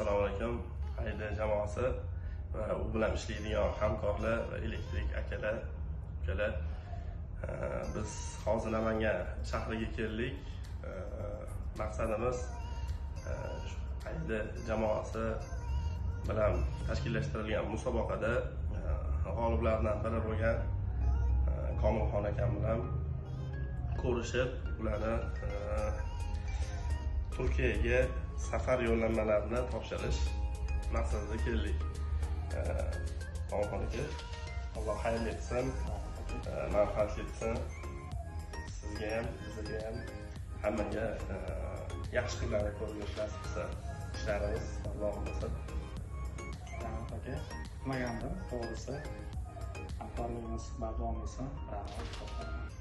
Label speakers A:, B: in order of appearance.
A: Assalomu alaykum. Hayda jamoasi va u bilan ishlaydigan hamkorlar va elektrik akalar, ukalar. Biz hozir Namangan shahriga keldik. Maqsadimiz Hayda jamoasi bilan tashkillashtirilgan musobaqada g'oliblardan biri bo'lgan Komilxon akam bilan ko'rishib, ularni Turkiyaga safar yo'llanmalarini topshirish maqsadida keldik. Komilxon aka, Alloh xayr etsin, manfaat etsin. Sizga ham, bizga ham, hammaga yaxshi kunlarni ko'rish nasib qilsin. Ishlarimiz Alloh bo'lsin.
B: Rahmat aka. Kutmagandim, to'g'risi. Hamkorligimiz davom etsin. Rahmat.